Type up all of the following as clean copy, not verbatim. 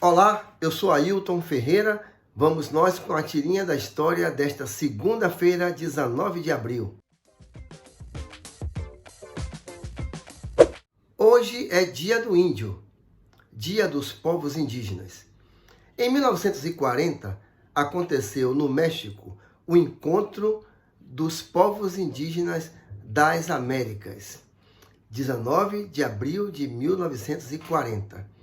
Olá, eu sou Ailton Ferreira. Vamos nós com a tirinha da história desta segunda-feira, 19 de abril. Hoje é Dia do Índio, Dia dos Povos Indígenas. Em 1940, aconteceu no México o Encontro dos Povos Indígenas das Américas, 19 de abril de 1940.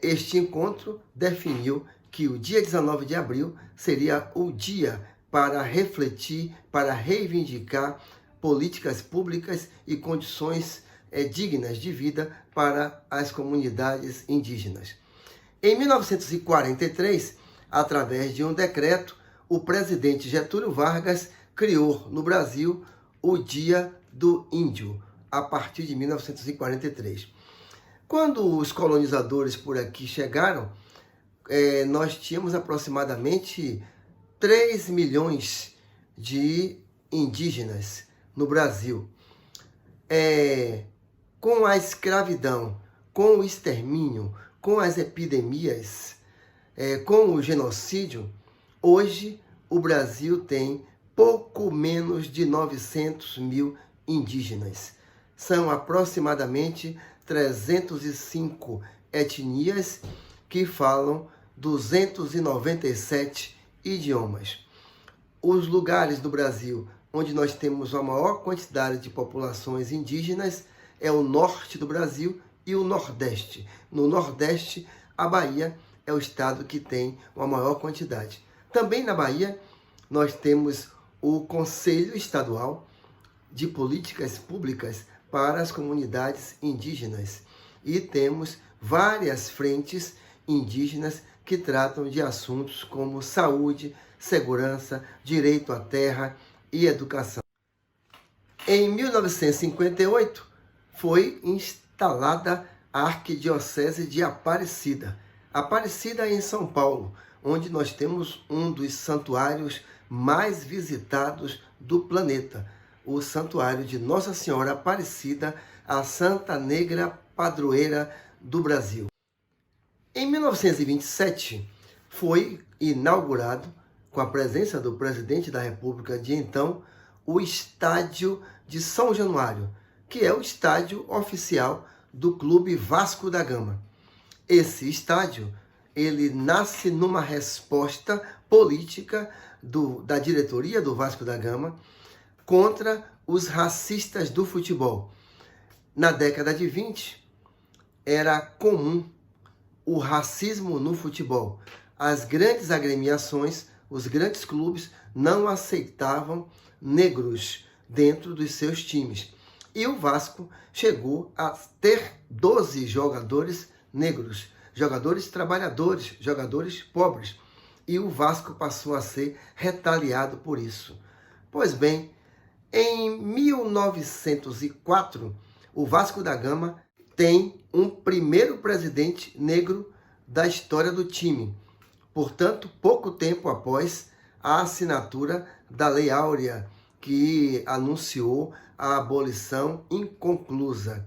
Este encontro definiu que o dia 19 de abril seria o dia para refletir, para reivindicar políticas públicas e condições dignas de vida para as comunidades indígenas. Em 1943, através de um decreto, o presidente Getúlio Vargas criou no Brasil o Dia do Índio, a partir de 1943. Quando os colonizadores por aqui chegaram, nós tínhamos aproximadamente 3 milhões de indígenas no Brasil. Com a escravidão, com o extermínio, com as epidemias, com o genocídio, hoje o Brasil tem pouco menos de 900 mil indígenas. São aproximadamente 305 etnias que falam 297 idiomas. Os lugares do Brasil onde nós temos a maior quantidade de populações indígenas é o norte do Brasil e o nordeste. No nordeste, a Bahia é o estado que tem uma maior quantidade. Também na Bahia, nós temos o Conselho Estadual de Políticas Públicas para as comunidades indígenas. E temos várias frentes indígenas que tratam de assuntos como saúde, segurança, direito à terra e educação. Em 1958, foi instalada a Arquidiocese de Aparecida. Aparecida em São Paulo, onde nós temos um dos santuários mais visitados do planeta, o Santuário de Nossa Senhora Aparecida, a Santa Negra Padroeira do Brasil. Em 1927, foi inaugurado, com a presença do presidente da República de então, o Estádio de São Januário, que é o estádio oficial do Clube Vasco da Gama. Esse estádio, ele nasce numa resposta política da diretoria do Vasco da Gama contra os racistas do futebol. Na década de 20, era comum o racismo no futebol. As grandes agremiações, os grandes clubes não aceitavam negros dentro dos seus times. E o Vasco chegou a ter 12 jogadores negros, jogadores trabalhadores, jogadores pobres. E o Vasco passou a ser retaliado por isso. Pois bem, em 1904, o Vasco da Gama tem um primeiro presidente negro da história do time. Portanto, pouco tempo após a assinatura da Lei Áurea, que anunciou a abolição inconclusa.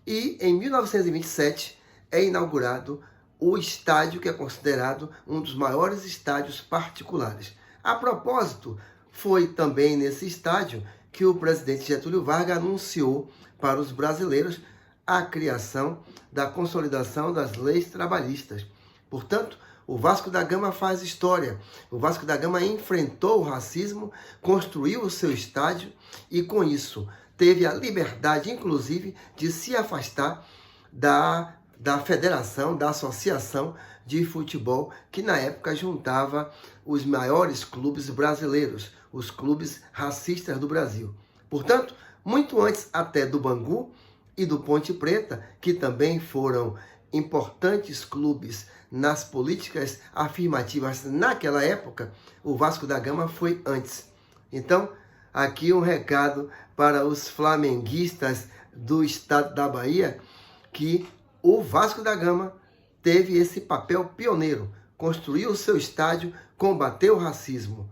E em 1927 é inaugurado o estádio que é considerado um dos maiores estádios particulares. A propósito, foi também nesse estádio que o presidente Getúlio Vargas anunciou para os brasileiros a criação da consolidação das leis trabalhistas. Portanto, o Vasco da Gama faz história. O Vasco da Gama enfrentou o racismo, construiu o seu estádio e, com isso, teve a liberdade, inclusive, de se afastar da federação, da associação de futebol, que na época juntava os maiores clubes brasileiros, os clubes racistas do Brasil. Portanto, muito antes até do Bangu e do Ponte Preta, que também foram importantes clubes nas políticas afirmativas naquela época, o Vasco da Gama foi antes. Então, aqui um recado para os flamenguistas do estado da Bahia, que o Vasco da Gama teve esse papel pioneiro, construiu o seu estádio, combateu o racismo.